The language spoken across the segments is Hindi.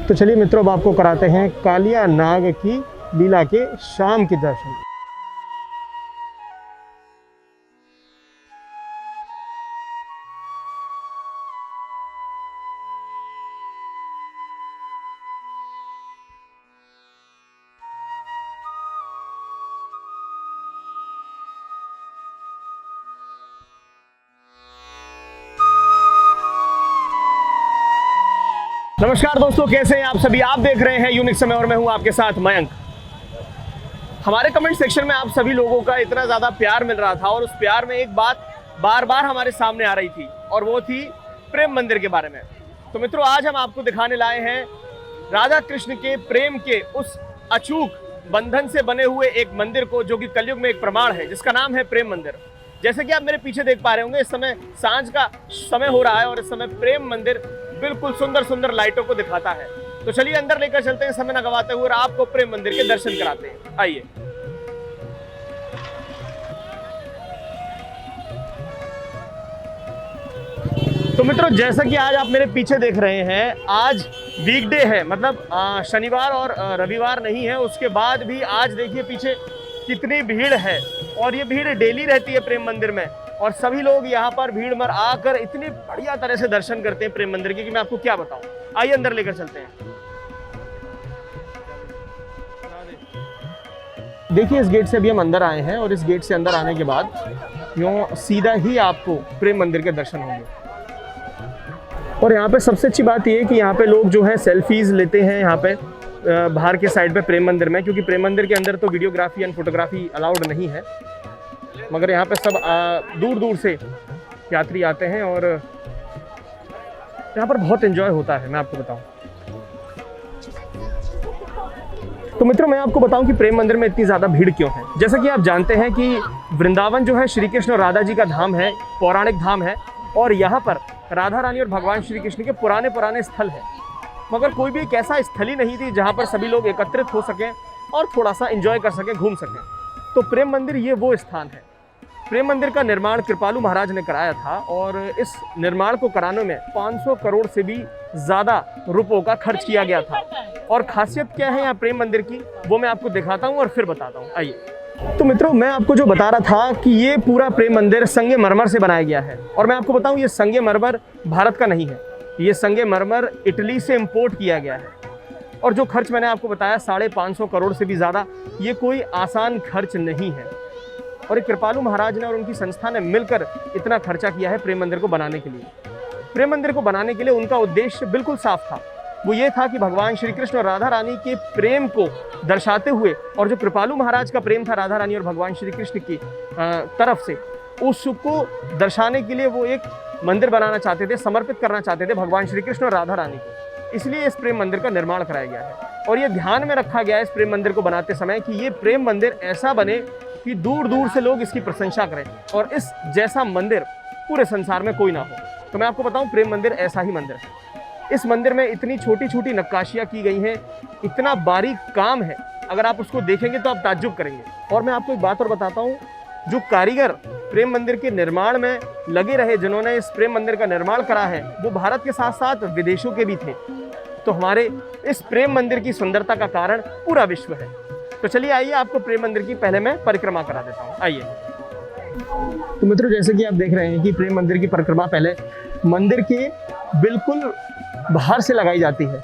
तो चलिए मित्रों, अब आपको कराते हैं कालिया नाग की लीला के शाम के दर्शन। नमस्कार दोस्तों, कैसे हैं आप सभी। आप देख रहे हैं यूनिक समय और मैं हूं आपके साथ मयंक। हमारे कमेंट सेक्शन में आप सभी लोगों का इतना ज़्यादा प्यार मिल रहा था और उस प्यार में एक बात बार बार हमारे सामने आ रही थी और वो थी प्रेम मंदिर के बारे में। तो मित्रों, आज हम आपको दिखाने लाए हैं राधा कृष्ण के प्रेम के उस अचूक बंधन से बने हुए एक मंदिर को, जो कि कलयुग में एक प्रमाण है, जिसका नाम है प्रेम मंदिर। जैसे कि आप मेरे पीछे देख पा रहे होंगे, इस समय सांझ का समय हो रहा है और इस समय प्रेम मंदिर बिल्कुल सुंदर सुंदर लाइटों को दिखाता है। तो चलिए अंदर लेकर चलते हैं समय न गवाते हुए और आपको प्रेम मंदिर के दर्शन कराते हैं। आइए। तो मित्रों, जैसा कि आज आप मेरे पीछे देख रहे हैं, आज वीकडे है, मतलब शनिवार और रविवार नहीं है। उसके बाद भी आज देखिए पीछे कितनी भीड़ है और ये भीड़ डेली रहती है प्रेम मंदिर में और सभी लोग यहाँ पर भीड़ में आकर इतनी बढ़िया तरह से दर्शन करते हैं प्रेम मंदिर के कि मैं आपको क्या बताऊं। आइए अंदर लेकर चलते हैं। देखिए, इस गेट से अभी हम अंदर आए हैं और इस गेट से अंदर आने के बाद यूँ सीधा ही आपको प्रेम मंदिर के दर्शन होंगे। और यहाँ पे सबसे अच्छी बात ये है कि यहाँ पे लोग जो है सेल्फीज लेते हैं यहाँ पे बाहर के साइड पे प्रेम मंदिर में, क्योंकि प्रेम मंदिर के अंदर तो वीडियोग्राफी एंड फोटोग्राफी अलाउड नहीं है। मगर यहाँ पे सब दूर दूर से यात्री आते हैं और यहाँ पर बहुत एंजॉय होता है, मैं आपको बताऊं। तो मित्रों, मैं आपको बताऊं कि प्रेम मंदिर में इतनी ज़्यादा भीड़ क्यों है। जैसा कि आप जानते हैं कि वृंदावन जो है श्री कृष्ण और राधा जी का धाम है, पौराणिक धाम है और यहाँ पर राधा रानी और भगवान श्री कृष्ण के पुराने स्थल है। मगर कोई भी एक ऐसा स्थल ही नहीं थी जहाँ पर सभी लोग एकत्रित हो सकें और थोड़ा सा एंजॉय कर सकें, घूम सकें। तो प्रेम मंदिर ये वो स्थान है। प्रेम मंदिर का निर्माण कृपालु महाराज ने कराया था और इस निर्माण को कराने में 500 करोड़ से भी ज़्यादा रुपयों का खर्च किया गया था। और खासियत क्या है यहाँ प्रेम मंदिर की, वो मैं आपको दिखाता हूँ और फिर बताता हूँ। आइए। तो मित्रों, मैं आपको जो बता रहा था कि ये पूरा प्रेम मंदिर संगमरमर से बनाया गया है और मैं आपको बताऊँ, ये संगमरमर भारत का नहीं है, ये संगमरमर इटली से इम्पोर्ट किया गया है। और जो खर्च मैंने आपको बताया 550 करोड़ से भी ज़्यादा, ये कोई आसान खर्च नहीं है। और एक कृपालु महाराज ने और उनकी संस्था ने मिलकर इतना खर्चा किया है प्रेम मंदिर को बनाने के लिए। प्रेम मंदिर को बनाने के लिए उनका उद्देश्य बिल्कुल साफ था। वो ये था कि भगवान श्री कृष्ण और राधा रानी के प्रेम को दर्शाते हुए, और जो कृपालु महाराज का प्रेम था राधा रानी और भगवान श्री कृष्ण की तरफ से, उसको दर्शाने के लिए वो एक मंदिर बनाना चाहते थे, समर्पित करना चाहते थे भगवान श्री कृष्ण और राधा रानी को। इसलिए इस प्रेम मंदिर का निर्माण कराया गया है और ये ध्यान में रखा गया है इस प्रेम मंदिर को बनाते समय कि ये प्रेम मंदिर ऐसा बने कि दूर दूर से लोग इसकी प्रशंसा करें और इस जैसा मंदिर पूरे संसार में कोई ना हो। तो मैं आपको बताऊं, प्रेम मंदिर ऐसा ही मंदिर है। इस मंदिर में इतनी छोटी छोटी नक्काशियाँ की गई हैं, इतना बारीक काम है, अगर आप उसको देखेंगे तो आप ताज्जुब करेंगे। और मैं आपको एक बात और बताता हूँ, जो कारीगर प्रेम मंदिर के निर्माण में लगे रहे, जिन्होंने इस प्रेम मंदिर का निर्माण करा है, वो भारत के साथ साथ विदेशों के भी थे। तो हमारे इस प्रेम मंदिर की सुंदरता का कारण पूरा विश्व है। तो चलिए आइए, आपको प्रेम मंदिर की पहले मैं परिक्रमा करा देता हूँ। आइए। तो मित्रों, जैसे कि आप देख रहे हैं कि प्रेम मंदिर की परिक्रमा पहले मंदिर के बिल्कुल बाहर से लगाई जाती है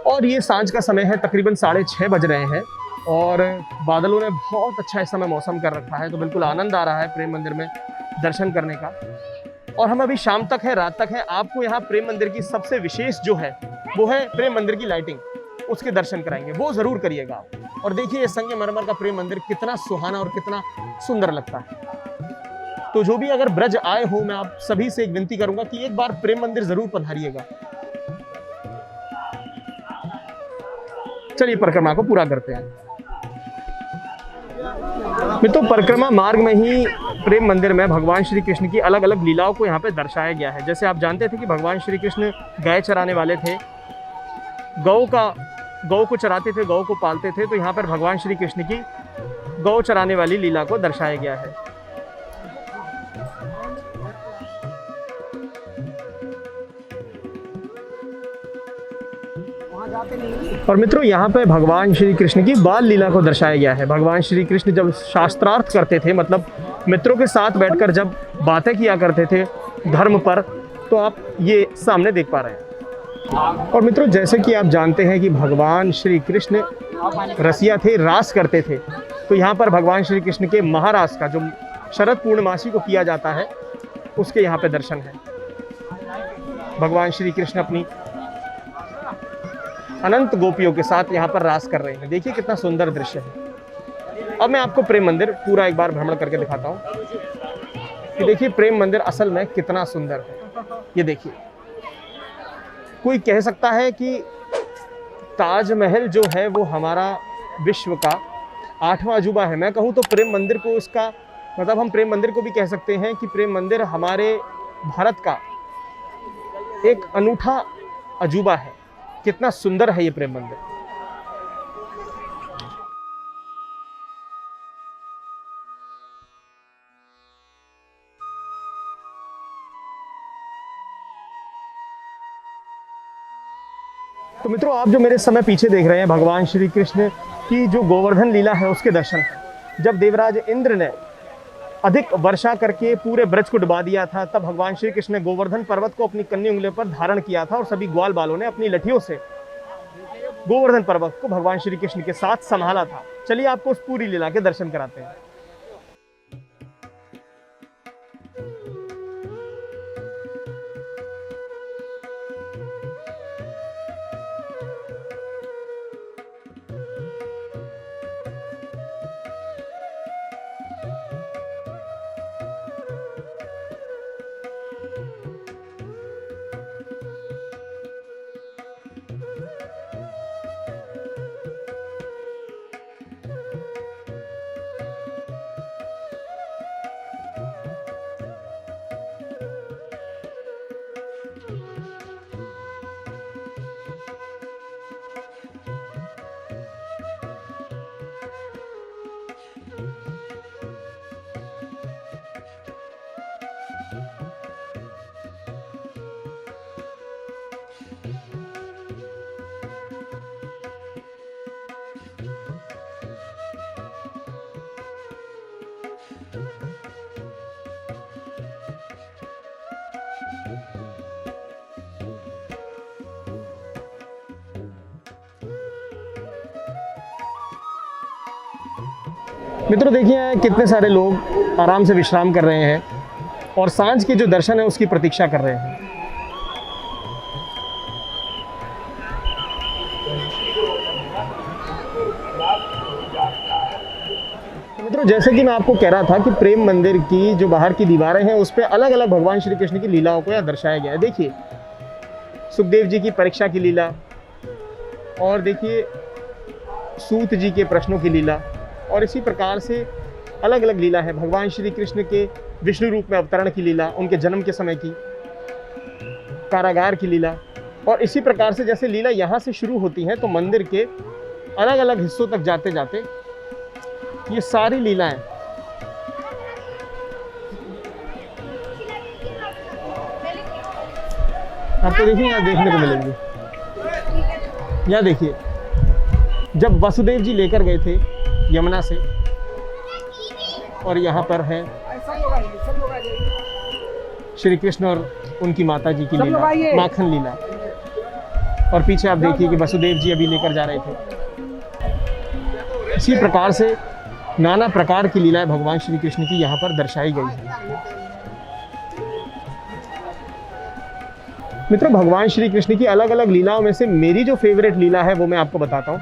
और ये सांझ का समय है, तकरीबन 6:30 बज रहे हैं और बादलों ने बहुत अच्छा इस समय मौसम कर रखा है। तो बिल्कुल आनंद आ रहा है प्रेम मंदिर में दर्शन करने का। और हम अभी शाम तक है, रात तक है। आपको यहाँ प्रेम मंदिर की सबसे विशेष जो है वो है प्रेम मंदिर की लाइटिंग, उसके दर्शन कराएंगे, वो जरूर करिएगा आप। और देखिए संगमरमर का प्रेम मंदिर कितना सुहाना और कितना सुंदर लगता है। तो जो भी अगर ब्रज आए हो, मैं आप सभी से एक विनती करूंगा कि एक बार प्रेम मंदिर जरूर पधारिएगा। चलिए परिक्रमा को पूरा करते हैं। मित्रों, परिक्रमा मार्ग में ही प्रेम मंदिर में भगवान श्री कृष्ण की अलग अलग लीलाओं को यहाँ पे दर्शाया गया है। जैसे आप जानते थे कि भगवान श्री कृष्ण गाय चराने वाले थे, गौ को चराते थे, गौ को पालते थे। तो यहाँ पर भगवान श्री कृष्ण की गौ चराने वाली लीला को दर्शाया गया है। और मित्रों यहाँ पे भगवान श्री कृष्ण की बाल लीला को दर्शाया गया है। भगवान श्री कृष्ण जब शास्त्रार्थ करते थे, मतलब मित्रों के साथ बैठकर जब बातें किया करते थे धर्म पर, तो आप ये सामने देख पा रहे हैं। और मित्रों जैसे कि आप जानते हैं कि भगवान श्री कृष्ण रसिया थे, रास करते थे, तो यहाँ पर भगवान श्री कृष्ण के महारास का जो शरद पूर्णमासी को किया जाता है उसके यहाँ पे दर्शन है। भगवान श्री कृष्ण अपनी अनंत गोपियों के साथ यहाँ पर रास कर रहे हैं। देखिए कितना सुंदर दृश्य है। अब मैं आपको प्रेम मंदिर पूरा एक बार भ्रमण करके दिखाता हूँ कि देखिए प्रेम मंदिर असल में कितना सुंदर है। ये देखिए, कोई कह सकता है कि ताजमहल जो है वो हमारा विश्व का 8वां अजूबा है। मैं कहूँ तो प्रेम मंदिर को इसका मतलब हम प्रेम मंदिर को भी कह सकते हैं कि प्रेम मंदिर हमारे भारत का एक अनूठा अजूबा है। कितना सुंदर है ये प्रेम मंदिर। तो मित्रों आप जो मेरे समय पीछे देख रहे हैं, भगवान श्री कृष्ण की जो गोवर्धन लीला है उसके दर्शन हैं। जब देवराज इंद्र ने अधिक वर्षा करके पूरे ब्रज को डुबा दिया था, तब भगवान श्री कृष्ण ने गोवर्धन पर्वत को अपनी कन्नी उंगलियों पर धारण किया था और सभी ग्वाल बालों ने अपनी लठियों से गोवर्धन पर्वत को भगवान श्री कृष्ण के साथ संभाला था। चलिए आपको उस पूरी लीला के दर्शन कराते हैं। मित्रों देखिए कितने सारे लोग आराम से विश्राम कर रहे हैं और सांझ के जो दर्शन है उसकी प्रतीक्षा कर रहे हैं। मित्रों जैसे कि मैं आपको कह रहा था कि प्रेम मंदिर की जो बाहर की दीवारें हैं उस पर अलग अलग भगवान श्री कृष्ण की लीलाओं को यहाँ दर्शाया गया है। देखिए सुखदेव जी की परीक्षा की लीला, और देखिए सूत जी के प्रश्नों की लीला, और इसी प्रकार से अलग अलग लीला है। भगवान श्री कृष्ण के विष्णु रूप में अवतरण की लीला, उनके जन्म के समय की, कारागार की लीला, और इसी प्रकार से जैसे लीला यहाँ से शुरू होती है तो मंदिर के अलग अलग हिस्सों तक जाते जाते ये सारी लीलाएं आपको देखिए यहाँ देखने को मिलेंगी। यहाँ देखिए जब वसुदेव जी लेकर गए थे यमुना से, और यहाँ पर है श्री कृष्ण और उनकी माता जी की लीला, माखन लीला, और पीछे आप देखिए कि वसुदेव जी अभी लेकर जा रहे थे। इसी प्रकार से नाना प्रकार की लीलाएं भगवान श्री कृष्ण की यहाँ पर दर्शाई गई है। मित्रों भगवान श्री कृष्ण की अलग अलग लीलाओं में से मेरी जो फेवरेट लीला है वो मैं आपको बताता हूँ।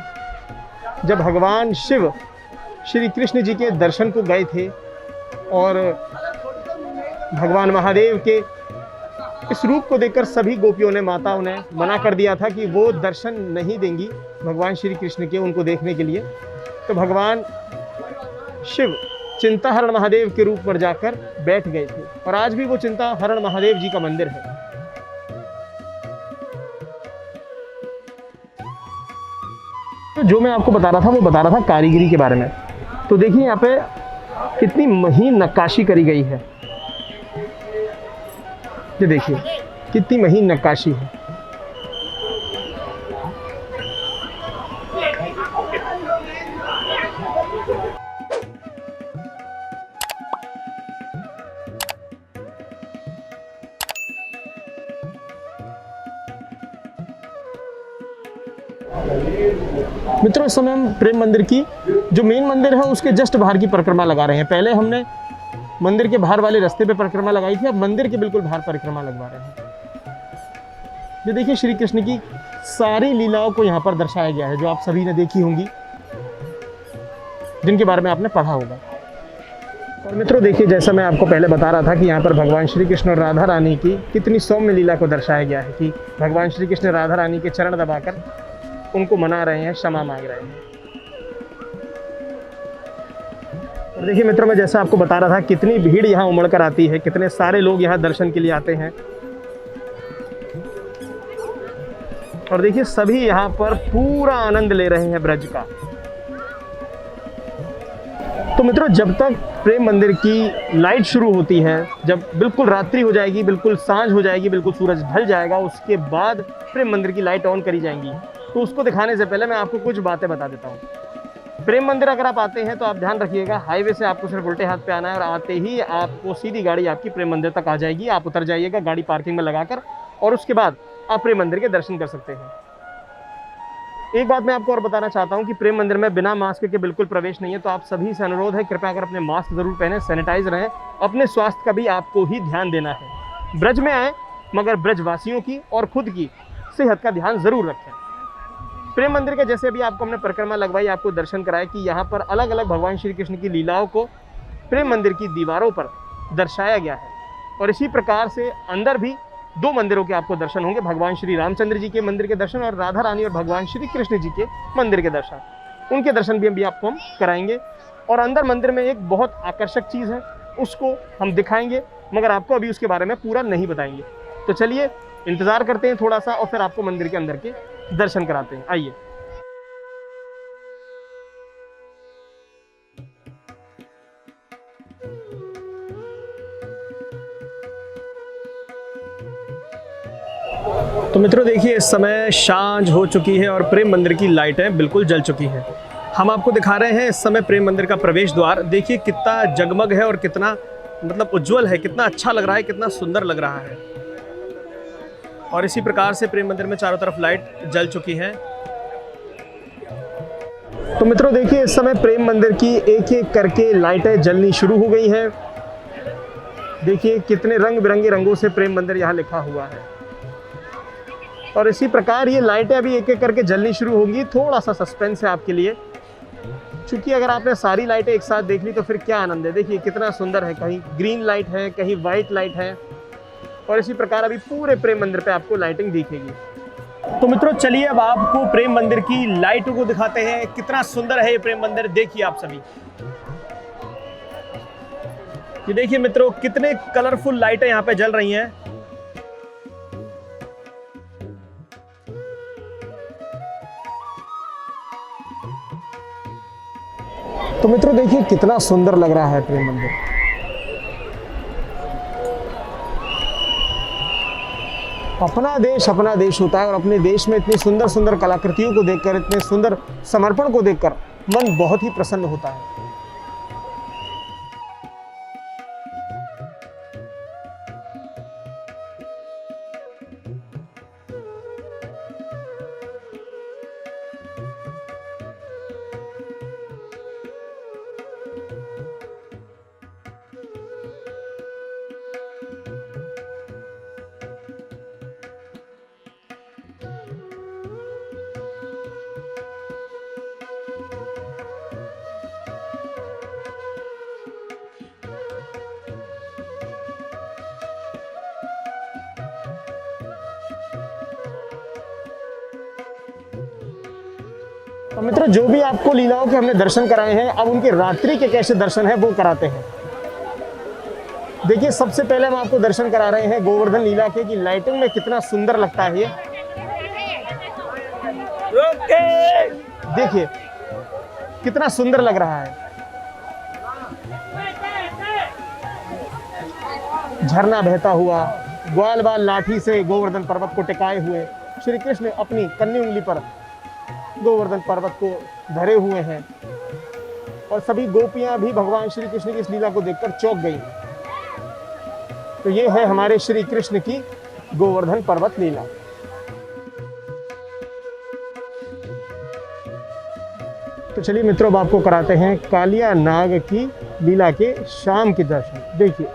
जब भगवान शिव श्री कृष्ण जी के दर्शन को गए थे और भगवान महादेव के इस रूप को देखकर सभी गोपियों ने, माताओं ने मना कर दिया था कि वो दर्शन नहीं देंगी भगवान श्री कृष्ण के उनको देखने के लिए, तो भगवान शिव चिंताहरण महादेव के रूप पर जाकर बैठ गए थे, और आज भी वो चिंताहरण महादेव जी का मंदिर है। तो जो मैं आपको बता रहा था वो बता रहा था कारीगरी के बारे में। तो देखिए यहाँ पे कितनी महीन नक्काशी करी गई है। ये देखिए कितनी महीन नक्काशी है। मित्रों, इस समय हम प्रेम मंदिर की जो मेन मंदिर है उसके जस्ट बाहर की परिक्रमा लगा रहे हैं। पहले हमने मंदिर के बाहर वाले रास्ते पे परिक्रमा लगाई थी, अब मंदिर के बिल्कुल बाहर परिक्रमा लगवा रहे हैं। ये देखिए, श्री कृष्ण की सारी लीलाओं को यहाँ पर दर्शाया गया है, जो आप सभी ने देखी होंगी, जिनके बारे में आपने पढ़ा होगा। और मित्रों देखिए, जैसा मैं आपको पहले बता रहा था कि यहाँ पर भगवान श्री कृष्ण और राधा रानी की कितनी सौम्य लीला को दर्शाया गया है कि भगवान श्री कृष्ण राधा रानी के चरण दबाकर उनको मना रहे हैं, क्षमा मांग रहे हैं। और देखिए मित्रों, मैं जैसा आपको बता रहा था कितनी भीड़ यहाँ उमड़ कर आती है, कितने सारे लोग यहाँ दर्शन के लिए आते हैं। और देखिए, सभी यहाँ पर पूरा आनंद ले रहे हैं ब्रज का। तो मित्रों, जब तक प्रेम मंदिर की लाइट शुरू होती है, जब बिल्कुल रात्रि हो जाएगी, बिल्कुल सांझ हो जाएगी, बिल्कुल सूरज ढल जाएगा, उसके बाद प्रेम मंदिर की लाइट ऑन करी जाएंगी। तो उसको दिखाने से पहले मैं आपको कुछ बातें बता देता हूँ। प्रेम मंदिर अगर आप आते हैं तो आप ध्यान रखिएगा, हाईवे से आपको सिर्फ उल्टे हाथ पे आना है और आते ही आपको सीधी गाड़ी आपकी प्रेम मंदिर तक आ जाएगी। आप उतर जाइएगा गाड़ी पार्किंग में लगाकर, और उसके बाद आप प्रेम मंदिर के दर्शन कर सकते हैं। एक बात मैं आपको और बताना चाहता हूं कि प्रेम मंदिर में बिना मास्क के बिल्कुल प्रवेश नहीं है, तो आप सभी से अनुरोध है, कृपया कर अपने मास्क जरूर पहने, सैनिटाइज रहें। अपने स्वास्थ्य का भी आपको ही ध्यान देना है। ब्रज में आए मगर ब्रजवासियों की और खुद की सेहत का ध्यान जरूर रखें। प्रेम मंदिर के जैसे भी आपको हमने परिक्रमा लगवाई, आपको दर्शन कराए कि यहाँ पर अलग अलग भगवान श्री कृष्ण की लीलाओं को प्रेम मंदिर की दीवारों पर दर्शाया गया है। और इसी प्रकार से अंदर भी दो मंदिरों के आपको दर्शन होंगे, भगवान श्री रामचंद्र जी के मंदिर के दर्शन और राधा रानी और भगवान श्री कृष्ण जी के मंदिर के दर्शन। उनके दर्शन भी आपको हम कराएंगे। और अंदर मंदिर में एक बहुत आकर्षक चीज़ है, उसको हम दिखाएंगे, मगर आपको अभी उसके बारे में पूरा नहीं बताएंगे। तो चलिए इंतज़ार करते हैं थोड़ा सा और फिर आपको मंदिर के अंदर के दर्शन कराते हैं। आइए। तो मित्रों देखिए, इस समय सांझ हो चुकी है और प्रेम मंदिर की लाइटें बिल्कुल जल चुकी हैं। हम आपको दिखा रहे हैं इस समय प्रेम मंदिर का प्रवेश द्वार। देखिए कितना जगमग है और कितना मतलब उज्जवल है, कितना अच्छा लग रहा है, कितना सुंदर लग रहा है। और इसी प्रकार से प्रेम मंदिर में चारों तरफ लाइट जल चुकी है। तो मित्रों देखिए, इस समय प्रेम मंदिर की एक एक करके लाइटें जलनी शुरू हो गई हैं। देखिए कितने रंग बिरंगे रंगों से प्रेम मंदिर यहाँ लिखा हुआ है। और इसी प्रकार ये लाइटें अभी एक एक करके जलनी शुरू होंगी। थोड़ा सा सस्पेंस है आपके लिए, क्योंकि अगर आपने सारी लाइटें एक साथ देख ली तो फिर क्या आनंद है। देखिए कितना सुंदर है, कहीं ग्रीन लाइट है, कहीं वाइट लाइट है। और इसी प्रकार अभी पूरे प्रेम मंदिर पे आपको लाइटिंग दिखेगी। तो मित्रों चलिए अब आपको प्रेम मंदिर की लाइटों को दिखाते हैं। कितना सुंदर है ये प्रेम मंदिर, देखिए आप सभी। ये देखिए मित्रों, कितने कलरफुल लाइटें यहाँ पे जल रही हैं। तो मित्रों देखिए कितना सुंदर लग रहा है प्रेम मंदिर। अपना देश होता है और अपने देश में इतनी सुंदर सुंदर कलाकृतियों को देखकर, इतने सुंदर समर्पण को देखकर मन बहुत ही प्रसन्न होता है। तो मित्रों जो भी आपको लीलाओं के हमने दर्शन कराए हैं, अब उनके रात्रि के कैसे दर्शन है वो कराते हैं। देखिए सबसे पहले हम आपको दर्शन करा रहे हैं गोवर्धन लीला के, कि लाइटिंग में कितना सुंदर लगता है ये। देखिए कितना सुंदर लग रहा है। झरना बहता हुआ, ग्वाल बाल लाठी से गोवर्धन पर्वत को टिकाए हुए श्री कृष्ण अपनी कन्नी उंगली पर गोवर्धन पर्वत को धरे हुए हैं। और सभी गोपियां भी भगवान श्री कृष्ण की इस लीला को देखकर चौंक गई। तो ये है हमारे श्री कृष्ण की गोवर्धन पर्वत लीला। तो चलिए मित्रों, अब आपको कराते हैं कालिया नाग की लीला के शाम के दर्शन। देखिए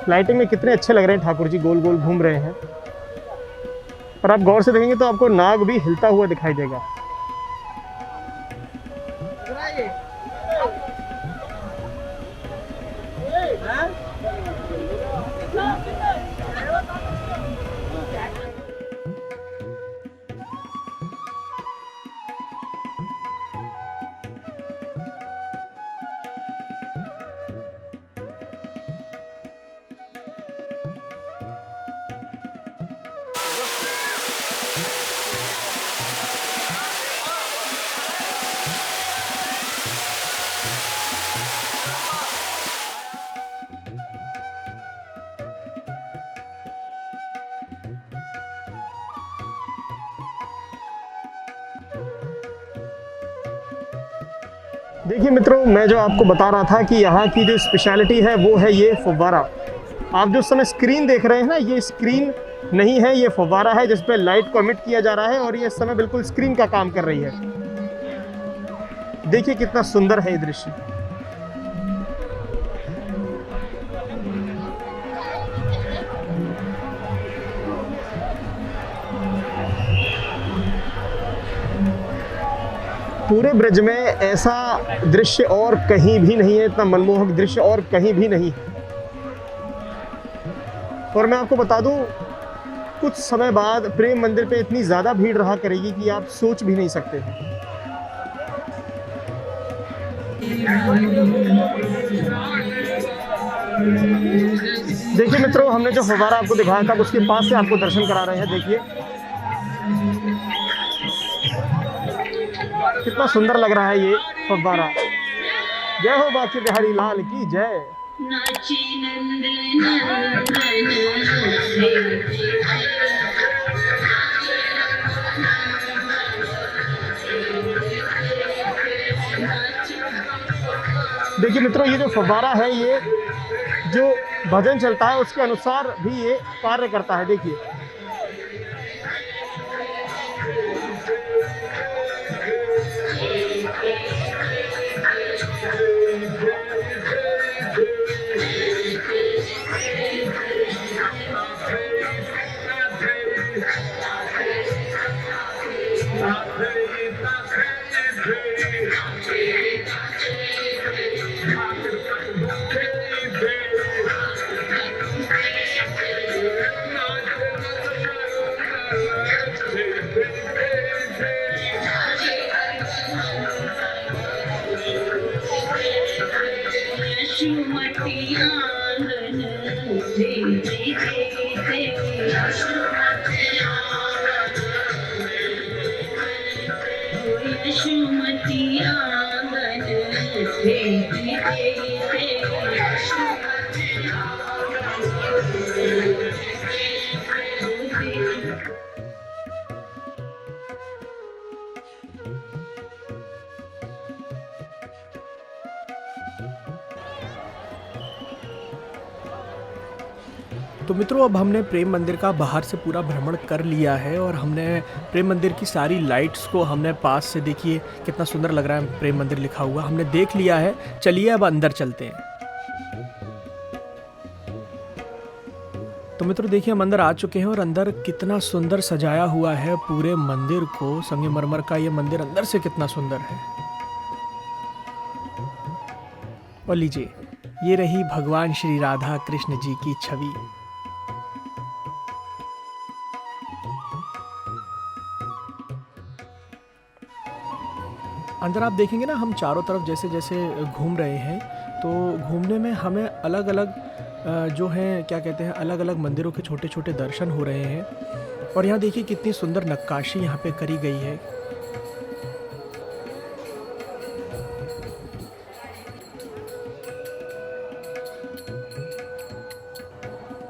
लाइटिंग में कितने अच्छे लग रहे हैं, ठाकुर जी गोल गोल घूम रहे हैं। और आप गौर से देखेंगे तो आपको नाग भी हिलता हुआ दिखाई देगा। देखिए मित्रों, मैं जो आपको बता रहा था कि यहाँ की जो स्पेशलिटी है वो है ये फव्वारा। आप जो समय स्क्रीन देख रहे हैं ना, ये स्क्रीन नहीं है, ये फव्वारा है जिस पे लाइट को एमिट किया जा रहा है और ये इस समय बिल्कुल स्क्रीन का काम कर रही है। देखिए कितना सुंदर है ये दृश्य। पूरे ब्रिज में ऐसा दृश्य और कहीं भी नहीं है, इतना मनमोहक दृश्य और कहीं भी नहीं है। और मैं आपको बता दूं, कुछ समय बाद प्रेम मंदिर पे इतनी ज़्यादा भीड़ रहा करेगी कि आप सोच भी नहीं सकते हैं। देखिए मित्रों, हमने जो फव्वारा आपको दिखाया था उसके पास से आपको दर्शन करा रहे हैं। देखिए कितना सुंदर लग रहा है ये फव्वारा। जय हो बांके बिहारी लाल की जय। देखिए मित्रों, ये जो फव्वारा है, ये जो भजन चलता है उसके अनुसार भी ये कार्य करता है। देखिए तो मित्रों, अब हमने प्रेम मंदिर का बाहर से पूरा भ्रमण कर लिया है और हमने प्रेम मंदिर की सारी लाइट्स को हमने पास से, देखिए कितना सुंदर लग रहा है प्रेम मंदिर लिखा हुआ, हमने देख लिया है। चलिए अब अंदर चलते हैं। तो मित्रों देखिए, हम अंदर आ चुके हैं और अंदर कितना सुंदर सजाया हुआ है पूरे मंदिर को। संगमरमर का ये मंदिर अंदर से कितना सुंदर है। और लीजिए, ये रही भगवान श्री राधा कृष्ण जी की छवि। अंदर आप देखेंगे ना, हम चारों तरफ जैसे जैसे घूम रहे हैं तो घूमने में हमें अलग अलग जो हैं, क्या कहते हैं, अलग अलग मंदिरों के छोटे छोटे दर्शन हो रहे हैं। और यहाँ देखिए कितनी सुंदर नक्काशी यहाँ पे करी गई है।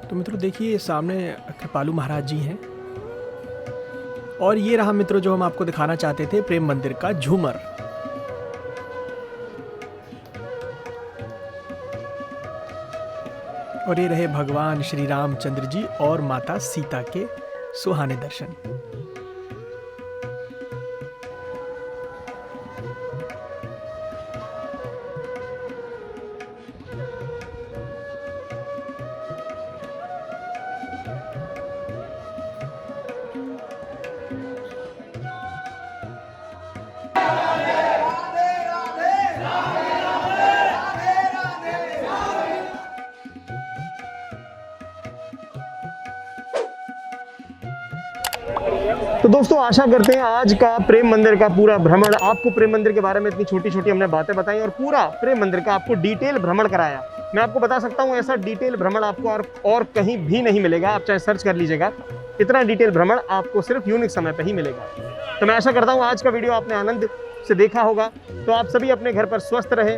तो मित्रों देखिए, सामने कृपालु महाराज जी हैं। और ये रहा मित्रों जो हम आपको दिखाना चाहते थे, प्रेम मंदिर का झूमर। और ये रहे भगवान श्री रामचंद्र जी और माता सीता के सुहाने दर्शन। तो दोस्तों आशा करते हैं आज का प्रेम मंदिर का पूरा भ्रमण, आपको प्रेम मंदिर के बारे में इतनी छोटी छोटी हमने बातें बताई और पूरा प्रेम मंदिर का आपको डिटेल भ्रमण कराया। मैं आपको बता सकता हूँ ऐसा डिटेल भ्रमण आपको और कहीं भी नहीं मिलेगा। आप चाहे सर्च कर लीजिएगा, इतना डिटेल भ्रमण आपको सिर्फ यूनिक समय पे ही मिलेगा। तो मैं आशा करता हूँ आज का वीडियो आपने आनंद से देखा होगा। तो आप सभी अपने घर पर स्वस्थ रहें,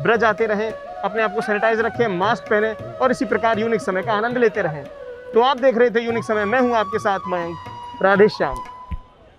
ब्रज आते रहें, अपने आप को सैनिटाइज रखें, मास्क पहने और इसी प्रकार यूनिक समय का आनंद लेते रहें। तो आप देख रहे थे यूनिक समय, मैं हूँ आपके साथ मयंक। राधे श्याम।